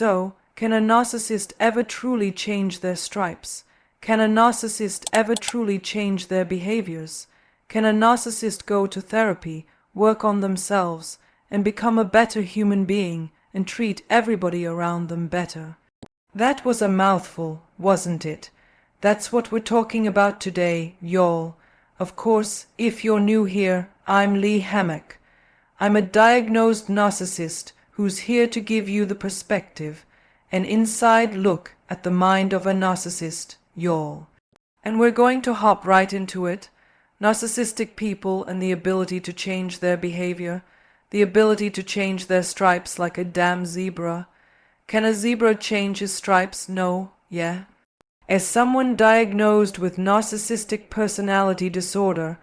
So, can a narcissist ever truly change their stripes? Can a narcissist ever truly change their behaviors? Can a narcissist go to therapy, work on themselves, and become a better human being and treat everybody around them better? That was a mouthful, wasn't it? That's what we're talking about today, y'all. Of course, if you're new here, I'm Lee Hammock. I'm a diagnosed narcissist who's here to give you the perspective, an inside look at the mind of a narcissist, y'all. And we're going to hop right into it. Narcissistic people and the ability to change their behavior, the ability to change their stripes like a damn zebra. Can a zebra change his stripes? No. Yeah. As someone diagnosed with narcissistic personality disorder,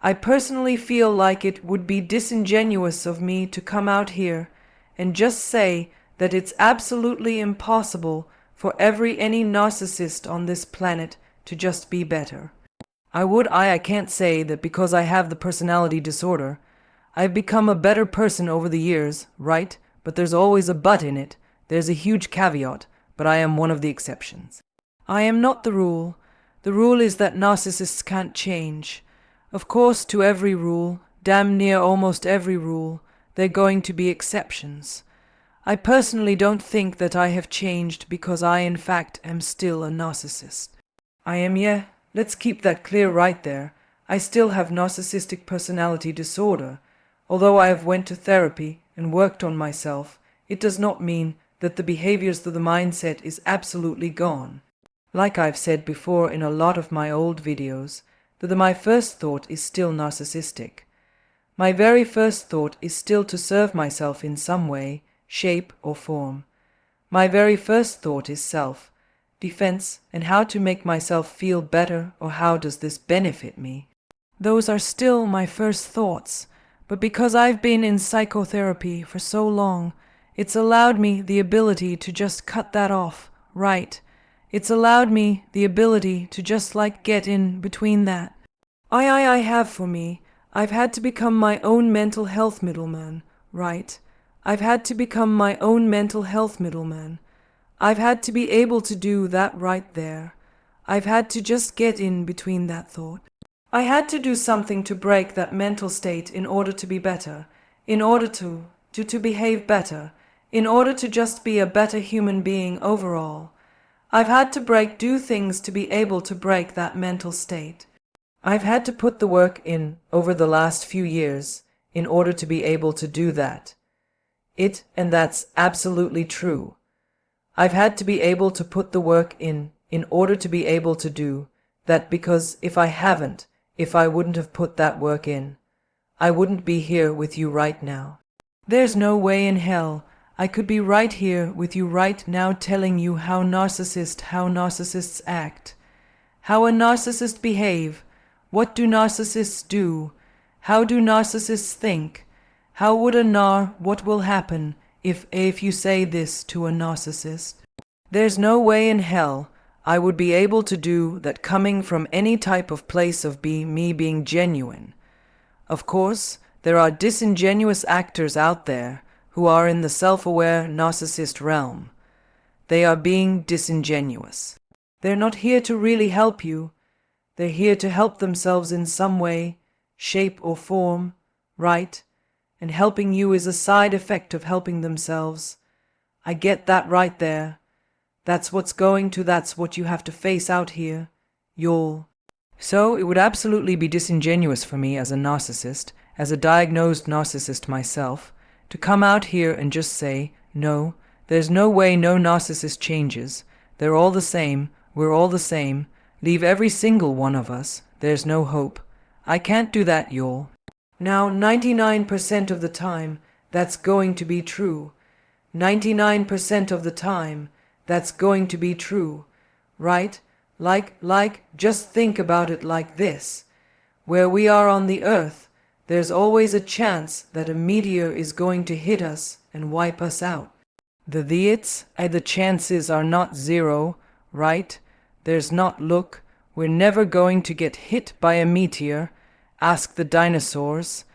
I personally feel like it would be disingenuous of me to come out here and just say that it's absolutely impossible for any narcissist on this planet to just be better. I can't say that because I have the personality disorder, I've become a better person over the years, right? But there's always a but in it. There's a huge caveat, but I am one of the exceptions. I am not the rule. The rule is that narcissists can't change. Of course, to every rule, damn near almost every rule, there are going to be exceptions. I personally don't think that I have changed because I in fact am still a narcissist. I am, yeah, let's keep that clear right there. I still have narcissistic personality disorder. Although I have went to therapy and worked on myself, it does not mean that the behaviors of the mindset is absolutely gone. Like I've said before in a lot of my old videos, that my first thought is still narcissistic. My very first thought is still to serve myself in some way, shape or form. My very first thought is self, defense, and how to make myself feel better, or how does this benefit me. Those are still my first thoughts, but because I've been in psychotherapy for so long, it's allowed me the ability to just cut that off, right? It's allowed me the ability to just get in between that. I have for me, I've had to become my own mental health middleman, right? I've had to become my own mental health middleman. I've had to be able to do that right there. I've had to just get in between that thought. I had to do something to break that mental state in order to be better, in order to behave better, in order to just be a better human being overall. I've had to do things to be able to break that mental state. I've had to put the work in over the last few years in order to be able to do that. And that's absolutely true. I've had to be able to put the work in order to be able to do that, because if I wouldn't have put that work in, I wouldn't be here with you right now. There's no way in hell I could be right here with you right now telling you how narcissists act, how a narcissist behave, what do narcissists do, how do narcissists think, how would what will happen if you say this to a narcissist. There's no way in hell I would be able to do that coming from any type of place of me being genuine. Of course, there are disingenuous actors out there who are in the self-aware narcissist realm. They are being disingenuous. They're not here to really help you. They're here to help themselves in some way, shape or form, right? And helping you is a side effect of helping themselves. I get that right there. That's what you have to face out here, y'all. So it would absolutely be disingenuous for me as a narcissist, as a diagnosed narcissist myself, to come out here and just say, no, there's no way no narcissist changes. They're all the same. We're all the same. Leave every single one of us. There's no hope. I can't do that, y'all. Now, 99% of the time, that's going to be true. 99% of the time, that's going to be true. Right? Just think about it like this. Where we are on the earth, there's always a chance that a meteor is going to hit us and wipe us out. The chances are not zero, right? There's not, look, we're never going to get hit by a meteor. Ask the dinosaurs.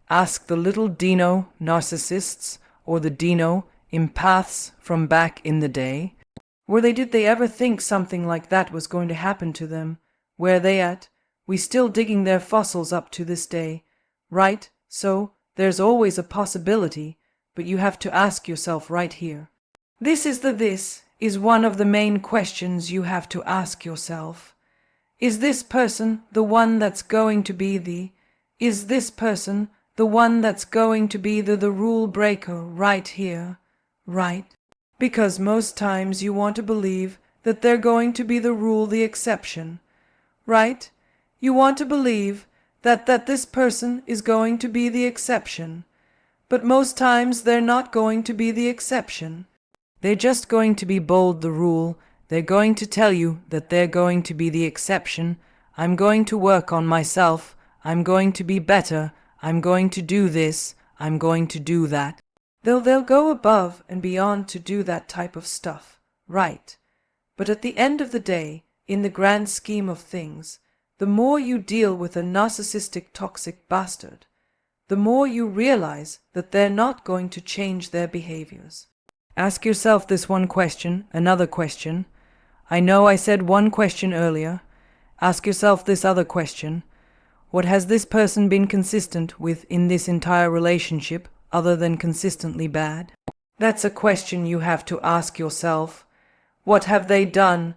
Ask the little dino narcissists, or the dino empaths from back in the day? Did they ever think something like that was going to happen to them? Where they at? We still digging their fossils up to this day. Right? So, there's always a possibility, but you have to ask yourself right here. This is one of the main questions you have to ask yourself. Is this person the one that's going to be is this person the one that's going to be the rule breaker right here? Right? Because most times you want to believe that they're going to be the rule, the exception. Right? You want to believe that this person is going to be the exception. But most times they're not going to be the exception. They're just going to be bold the rule. They're going to tell you that they're going to be the exception. I'm going to work on myself. I'm going to be better. I'm going to do this. I'm going to do that. They'll go above and beyond to do that type of stuff. Right. But at the end of the day, in the grand scheme of things, the more you deal with a narcissistic toxic bastard, the more you realize that they're not going to change their behaviors. Ask yourself this one question, another question. I know I said one question earlier. Ask yourself this other question. What has this person been consistent with in this entire relationship other than consistently bad? That's a question you have to ask yourself. What have they done?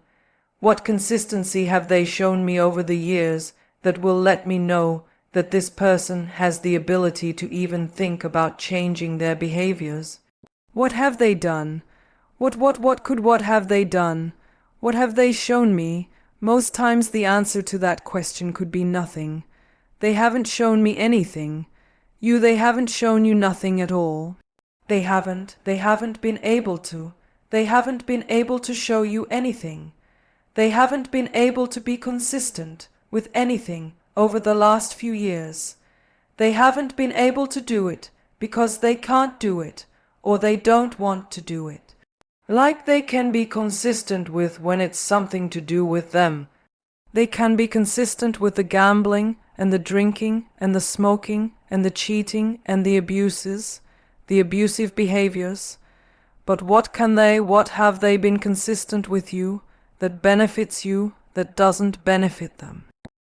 What consistency have they shown me over the years that will let me know that this person has the ability to even think about changing their behaviors? What have they done? What have they done? What have they shown me? Most times the answer to that question could be nothing. They haven't shown me anything. They haven't shown you nothing at all. They haven't been able to. They haven't been able to show you anything. They haven't been able to be consistent with anything over the last few years. They haven't been able to do it because they can't do it or they don't want to do it. Like they can be consistent with when it's something to do with them. They can be consistent with the gambling and the drinking and the smoking and the cheating and the abuses, the abusive behaviors. But what have they been consistent with you that benefits you, that doesn't benefit them?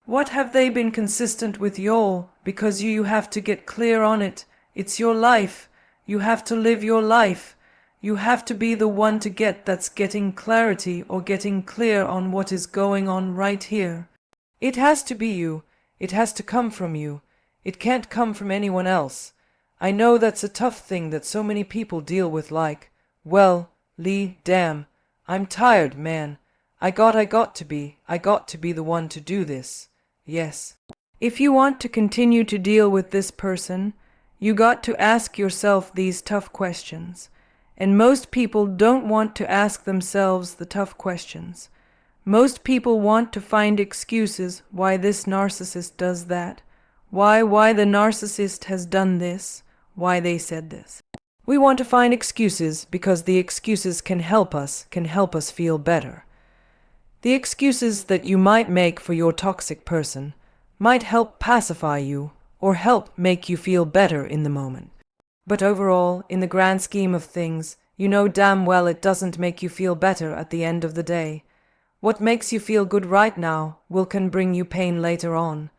What have they been consistent with y'all? Because you have to get clear on it. It's your life. You have to live your life. You have to be the one to that's getting clarity or getting clear on what is going on right here. It has to be you. It has to come from you. It can't come from anyone else. I know that's a tough thing that so many people deal with, like, well, Lee, damn, I'm tired, man. I got to be the one to do this. Yes. If you want to continue to deal with this person, you got to ask yourself these tough questions. And most people don't want to ask themselves the tough questions. Most people want to find excuses why this narcissist does that, why the narcissist has done this, why they said this. We want to find excuses because the excuses can help us feel better. The excuses that you might make for your toxic person might help pacify you or help make you feel better in the moment. But overall, in the grand scheme of things, you know damn well it doesn't make you feel better at the end of the day. What makes you feel good right now can bring you pain later on.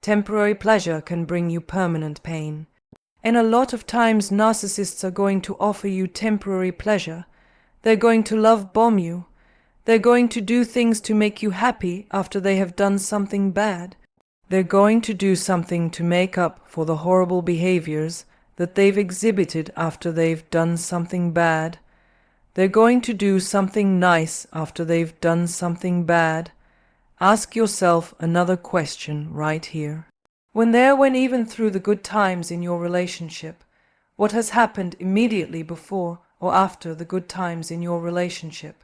Temporary pleasure can bring you permanent pain. And a lot of times narcissists are going to offer you temporary pleasure. They're going to love bomb you. They're going to do things to make you happy after they have done something bad. They're going to do something to make up for the horrible behaviors that they've exhibited after they've done something bad. They're going to do something nice after they've done something bad. Ask yourself another question right here. When even through the good times in your relationship, what has happened immediately before or after the good times in your relationship?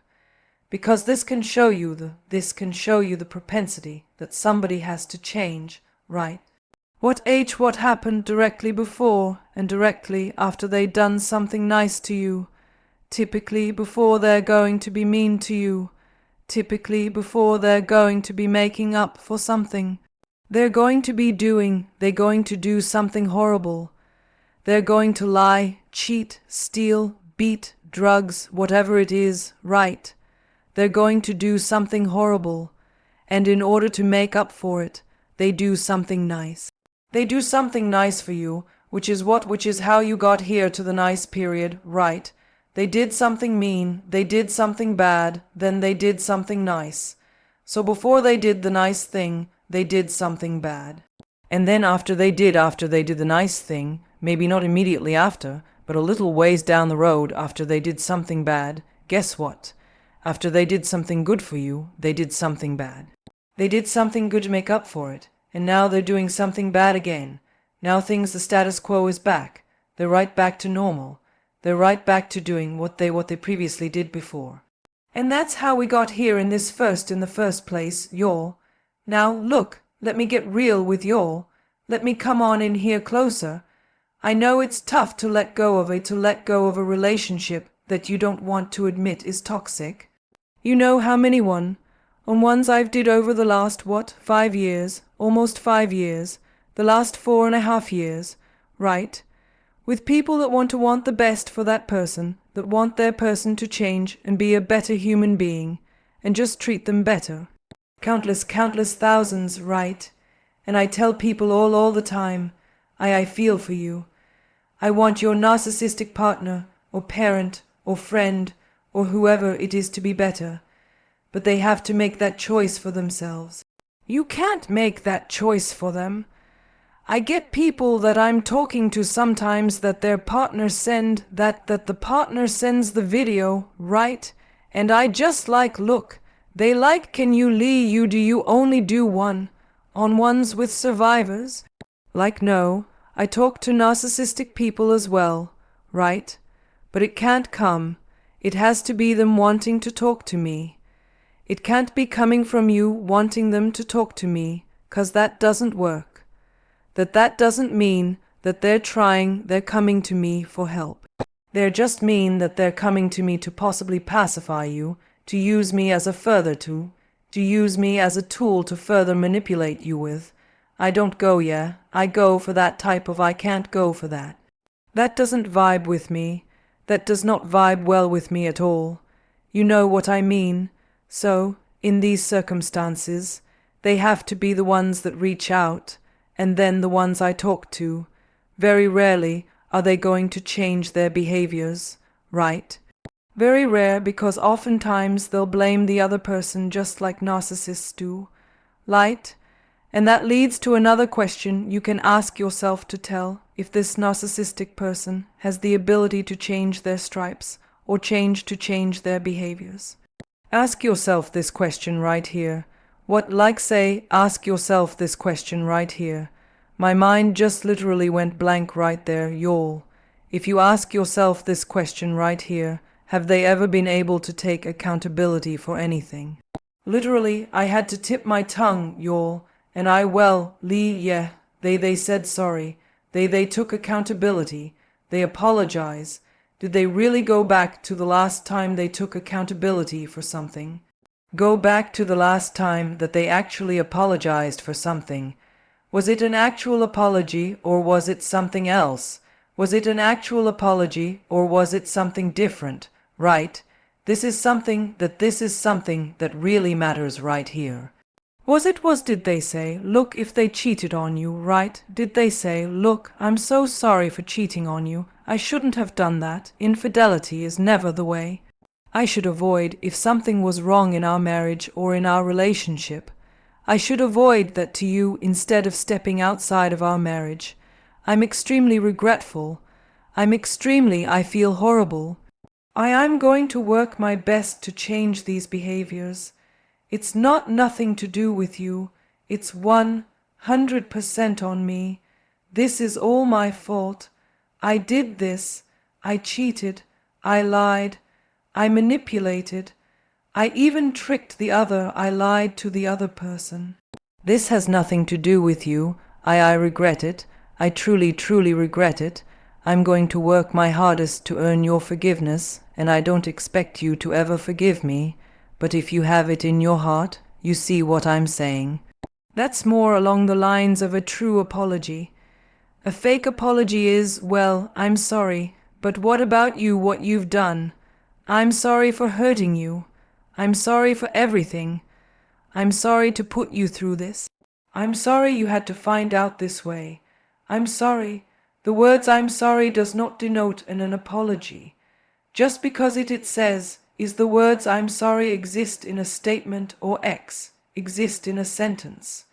Because this can show you the propensity that somebody has to change, right? What happened directly before and directly after they done something nice to you? Typically before they're going to be mean to you. Typically before they're going to be making up for something. They're going to do something horrible. They're going to lie, cheat, steal, beat, drugs, whatever it is, right? They're going to do something horrible, and in order to make up for it, they do something nice. They do something nice for you, which is how you got here to the nice period, right? They did something mean, they did something bad, then they did something nice. So before they did the nice thing, they did something bad. And then after they did the nice thing, maybe not immediately after, but a little ways down the road after they did something bad, guess what? After they did something good for you, they did something bad. They did something good to make up for it, and now they're doing something bad again. Now the status quo is back. They're right back to normal. They're right back to doing what they previously did before. And that's how we got here in the first place, y'all. Now look, let me get real with y'all. Let me come on in here closer. I know it's tough to let go of a relationship that you don't want to admit is toxic. You know how many ones I've did over the last, 5 years, almost 5 years, the last 4.5 years, right? With people that want the best for that person, that want their person to change and be a better human being, and just treat them better. Countless thousands, right? And I tell people all the time, I feel for you. I want your narcissistic partner, or parent, or friend, or whoever it is to be better. But they have to make that choice for themselves. You can't make that choice for them. I get people that I'm talking to sometimes that their partner that the partner sends the video, right? And I just look, they can you do you only do one-on-ones with survivors? No, I talk to narcissistic people as well, right? But it can't come. It has to be them wanting to talk to me. It can't be coming from you wanting them to talk to me, 'cause that doesn't work. That doesn't mean that they're coming to me for help. They just mean that they're coming to me to possibly pacify you, to use me as to use me as a tool to further manipulate you with. I don't go, I go for that type of I can't go for that. That doesn't vibe with me. That does not vibe well with me at all. You know what I mean. So, in these circumstances, they have to be the ones that reach out, and then the ones I talk to. Very rarely are they going to change their behaviors, right? Very rare, because oftentimes they'll blame the other person just like narcissists do. Right? And that leads to another question you can ask yourself to tell if this narcissistic person has the ability to change their stripes or change their behaviors. Ask yourself this question right here. Ask yourself this question right here. My mind just literally went blank right there, y'all. If you ask yourself this question right here, have they ever been able to take accountability for anything? Literally, I had to tip my tongue, y'all, and they said sorry. They took accountability. They apologize. Did they really go back to the last time they took accountability for something? Go back to the last time that they actually apologized for something. Was it an actual apology, or was it something else? Was it an actual apology, or was it something different? Right? This is something that really matters right here. Did they say, look, if they cheated on you, right? Did they say, look, I'm so sorry for cheating on you. I shouldn't have done that. Infidelity is never the way. I should avoid if something was wrong in our marriage or in our relationship. I should avoid that to you instead of stepping outside of our marriage. I'm extremely regretful. I feel horrible. I'm going to work my best to change these behaviors. It's nothing to do with you. It's 100% on me. This is all my fault. I did this. I cheated. I lied. I manipulated. I even tricked the other. I lied to the other person. This has nothing to do with you. I regret it. I truly regret it. I'm going to work my hardest to earn your forgiveness, and I don't expect you to ever forgive me. But if you have it in your heart, you see what I'm saying. That's more along the lines of a true apology. A fake apology is, well, I'm sorry, But what about you, what you've done? I'm sorry for hurting you. I'm sorry for everything. I'm sorry to put you through this. I'm sorry you had to find out this way. I'm sorry. The words I'm sorry does not denote an apology. Just because it says, is the words I'm sorry exist in a statement or exist in a sentence.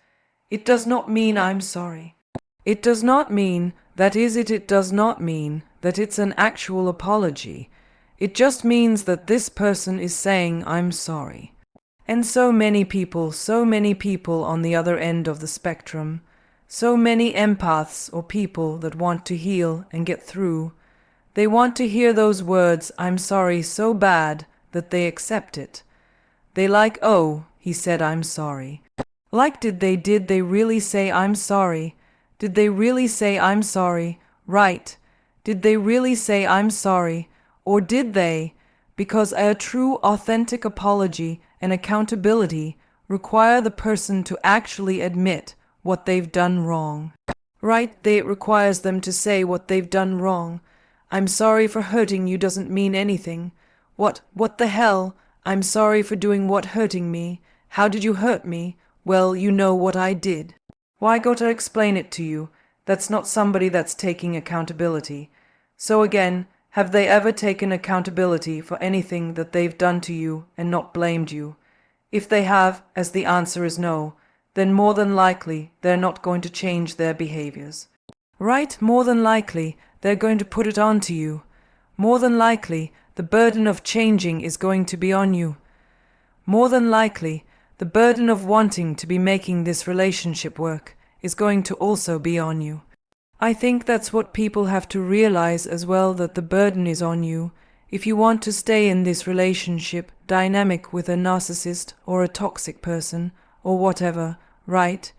It does not mean I'm sorry. It does not mean, it does not mean that it's an actual apology. It just means that this person is saying I'm sorry. And so many people on the other end of the spectrum, so many empaths or people that want to heal and get through, they want to hear those words I'm sorry so bad that they accept it. They like, oh, he said I'm sorry. Like did they really say I'm sorry? Did they really say I'm sorry? Right. Did they really say I'm sorry? Or did they? Because a true authentic apology and accountability require the person to actually admit what they've done wrong. Right, it requires them to say what they've done wrong. I'm sorry for hurting you doesn't mean anything. What the hell? I'm sorry for doing what hurting me. How did you hurt me? Well, you know what I did. Why gotta explain it to you? That's not somebody that's taking accountability. So again, have they ever taken accountability for anything that they've done to you and not blamed you? If they have, as the answer is no, then more than likely they're not going to change their behaviors. Right, more than likely they're going to put it on to you. More than likely the burden of changing is going to be on you. More than likely the burden of wanting to be making this relationship work is going to also be on you. I think that's what people have to realize as well, that the burden is on you. If you want to stay in this relationship dynamic with a narcissist or a toxic person or whatever, right?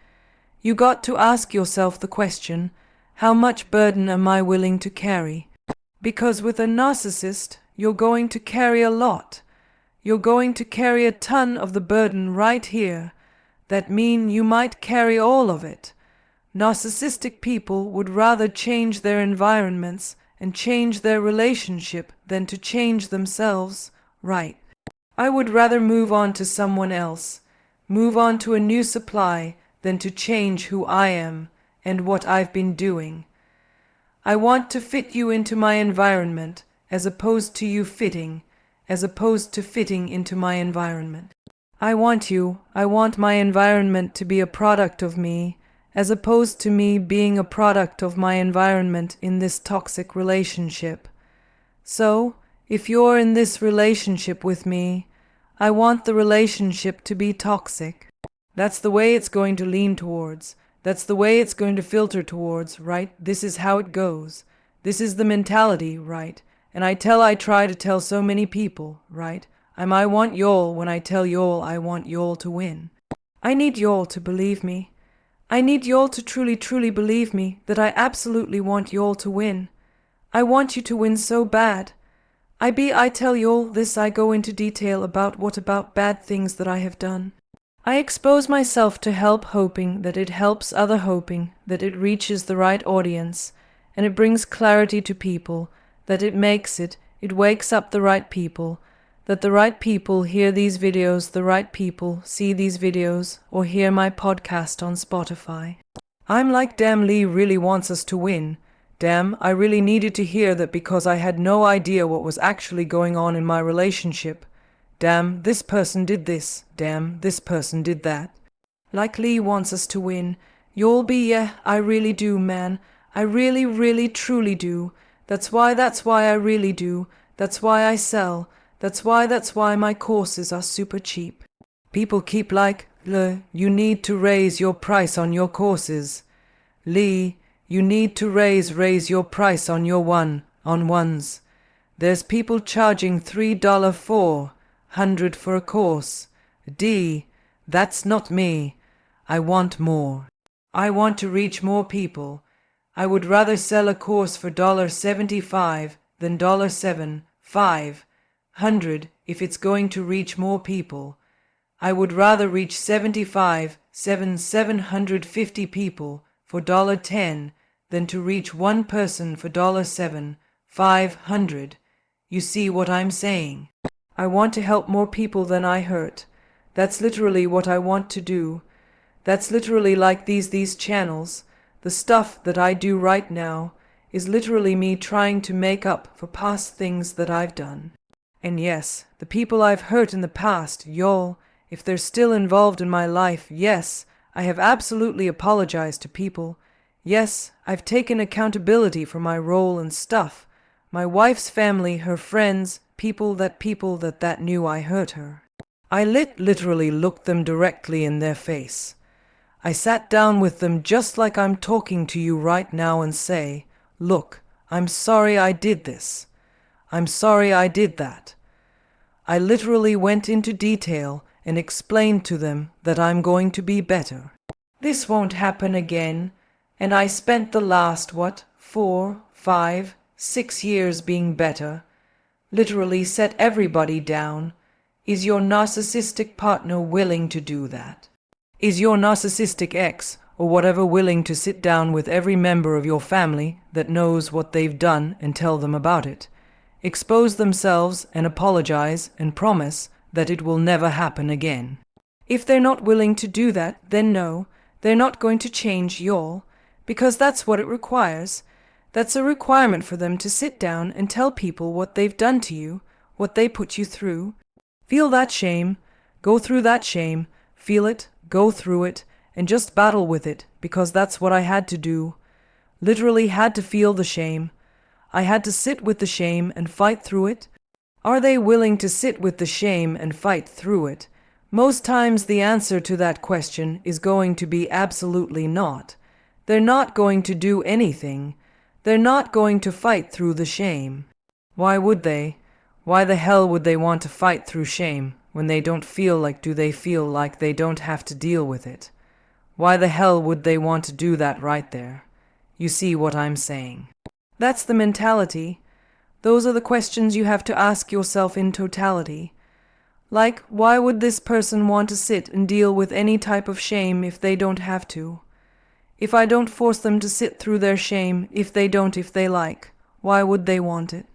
You got to ask yourself the question, how much burden am I willing to carry? Because with a narcissist, you're going to carry a lot. You're going to carry a ton of the burden right here. That means you might carry all of it. Narcissistic people would rather change their environments and change their relationship than to change themselves, right? I would rather move on to someone else, move on to a new supply, than to change who I am and what I've been doing. I want to fit you into my environment as opposed to you fitting into my environment. I want my environment to be a product of me, as opposed to me being a product of my environment in this toxic relationship. So, if you're in this relationship with me, I want the relationship to be toxic. That's the way it's going to lean towards. That's the way it's going to filter towards, right? This is how it goes. This is the mentality, right? And I try to tell so many people, right? I want y'all when I tell y'all I want y'all to win. I need y'all to believe me. I need y'all to truly believe me that I absolutely want y'all to win. I want you to win so bad. I tell y'all this, I go into detail about bad things that I have done. I expose myself to help, hoping that it helps other, hoping that it reaches the right audience, and it brings clarity to people, that it wakes up the right people, that the right people hear these videos, the right people see these videos, or hear my podcast on Spotify. I'm like, damn, Lee really wants us to win. Damn, I really needed to hear that because I had no idea what was actually going on in my relationship. Damn, this person did this. Damn, this person did that. Like Lee wants us to win. You'll be, yeah, I really do, man. I really, truly do. That's why I really do. That's why I sell. That's why my courses are super cheap. People keep like, you need to raise your price on your courses. Lee, you need to raise your price on your one-on-ones. There's people charging $3,400 for a course. D, that's not me. I want more. I want to reach more people. I would rather sell a course for $75 than $7,500 if it's going to reach more people. I would rather reach 750 people for $10 than to reach one person for $7,500. 500. You see what I'm saying? I want to help more people than I hurt. That's literally what I want to do. That's literally like these channels. The stuff that I do right now is literally me trying to make up for past things that I've done. And yes, the people I've hurt in the past, y'all, if they're still involved in my life, yes, I have absolutely apologized to people. Yes, I've taken accountability for my role and stuff. My wife's family, her friends, people that knew I hurt her. I literally looked them directly in their face. I sat down with them just like I'm talking to you right now and say, look, I'm sorry I did this. I'm sorry I did that. I literally went into detail and explained to them that I'm going to be better. This won't happen again. And I spent the last, 4, 5, 6 years being better. Literally set everybody down. Is your narcissistic partner willing to do that? Is your narcissistic ex or whatever willing to sit down with every member of your family that knows what they've done and tell them about it? Expose themselves and apologize and promise that it will never happen again. If they're not willing to do that, then no, they're not going to change y'all, because that's what it requires. That's a requirement for them to sit down and tell people what they've done to you, what they put you through. Feel that shame, go through that shame, feel it, go through it, and just battle with it, because that's what I had to do. Literally had to feel the shame. I had to sit with the shame and fight through it. Are they willing to sit with the shame and fight through it? Most times the answer to that question is going to be absolutely not. They're not going to do anything. They're not going to fight through the shame. Why would they? Why the hell would they want to fight through shame when they don't feel like they don't have to deal with it? Why the hell would they want to do that right there? You see what I'm saying? That's the mentality. Those are the questions you have to ask yourself in totality. Like, why would this person want to sit and deal with any type of shame if they don't have to? If I don't force them to sit through their shame, if they like, why would they want it?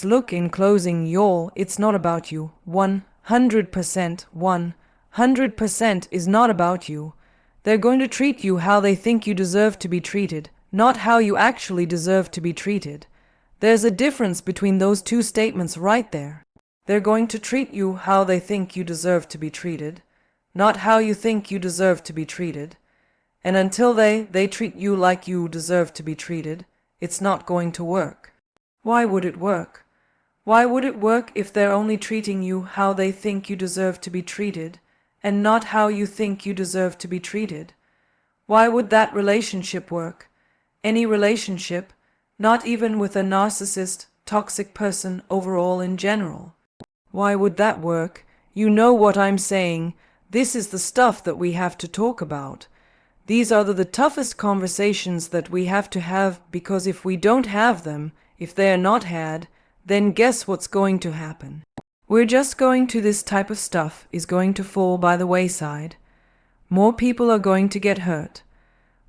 Look, in closing, y'all, it's not about you. 100% is not about you. They're going to treat you how they think you deserve to be treated, not how you actually deserve to be treated. There's a difference between those two statements right there. They're going to treat you how they think you deserve to be treated, not how you think you deserve to be treated. And until they treat you like you deserve to be treated, it's not going to work. Why would it work? Why would it work if they're only treating you how they think you deserve to be treated, and not how you think you deserve to be treated? Why would that relationship work? Any relationship, not even with a narcissist, toxic person overall in general. Why would that work? You know what I'm saying. This is the stuff that we have to talk about. These are the toughest conversations that we have to have, because if we don't have them, if they are not had, then guess what's going to happen? This type of stuff is going to fall by the wayside. More people are going to get hurt.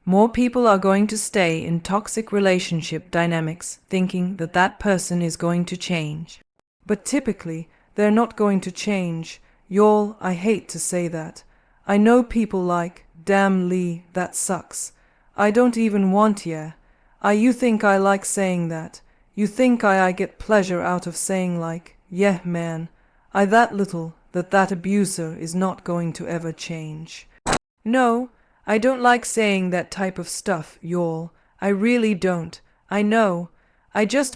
More people are going to stay in toxic relationship dynamics thinking that that person is going to change. But typically, they're not going to change. Y'all, I hate to say that. I know people like, damn Lee, that sucks. I don't even want ya. You think I like saying that. You think I get pleasure out of saying like, yeah man, that abuser is not going to ever change. No, I don't like saying that type of stuff, y'all. I really don't. I know.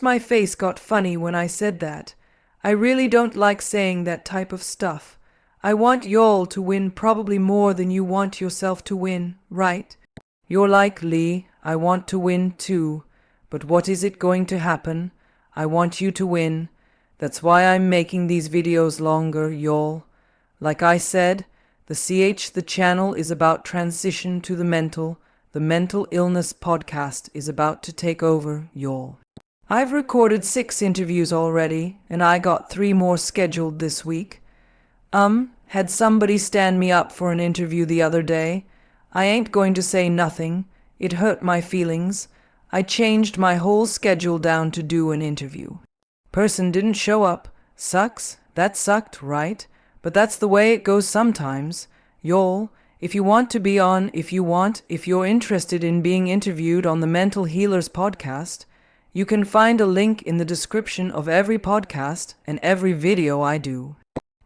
My face got funny when I said that. I really don't like saying that type of stuff. I want y'all to win probably more than you want yourself to win, right? You're like, Lee, I want to win too. But what is it going to happen? I want you to win. That's why I'm making these videos longer, y'all. Like I said, the channel is about transition to the mental illness podcast is about to take over, y'all. I've recorded 6 interviews already, and I got 3 more scheduled this week. Had somebody stand me up for an interview the other day. I ain't going to say nothing. It hurt my feelings. I changed my whole schedule down to do an interview. Person didn't show up. Sucks? That sucked, right? But that's the way it goes sometimes. Y'all, if you want to be on, if you're interested in being interviewed on the Mental Healers podcast, you can find a link in the description of every podcast and every video I do.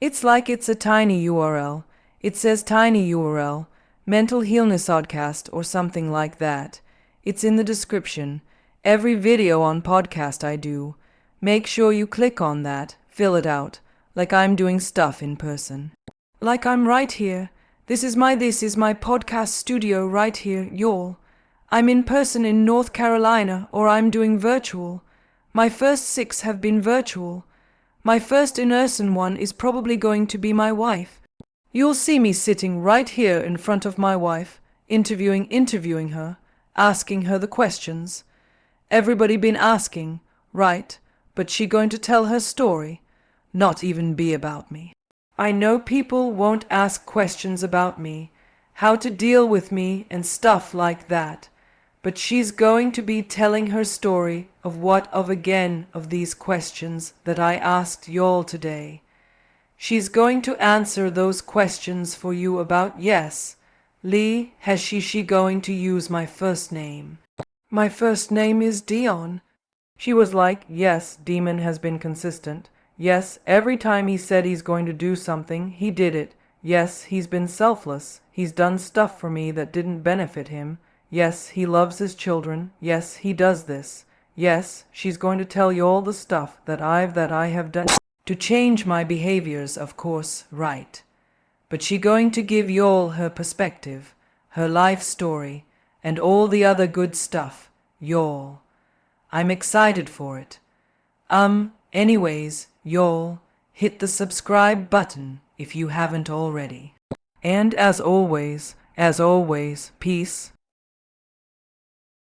It's like it's a tiny URL. It says tiny URL, Mental Healness Podcast or something like that. It's in the description. Every video on podcast I do. Make sure you click on that, fill it out, like I'm doing stuff in person. Like I'm right here. This is my podcast studio right here, y'all. I'm in person in North Carolina, or I'm doing virtual. My first 6 have been virtual. My first in-person one is probably going to be my wife. You'll see me sitting right here in front of my wife, interviewing her, asking her the questions. Everybody been asking, right, but she going to tell her story, not even be about me. I know people won't ask questions about me, how to deal with me and stuff like that, but she's going to be telling her story of these questions that I asked y'all today. She's going to answer those questions for you about yes, Lee, has she going to use my first name? My first name is Dion. She was like, yes, Demon has been consistent. Yes, every time he said he's going to do something, he did it. Yes, he's been selfless. He's done stuff for me that didn't benefit him. Yes, he loves his children. Yes, he does this. Yes, she's going to tell you all the stuff that I have done to change my behaviors, of course, right. But she going to give y'all her perspective, her life story, and all the other good stuff, y'all. I'm excited for it. Anyways, y'all, hit the subscribe button if you haven't already. And as always, peace.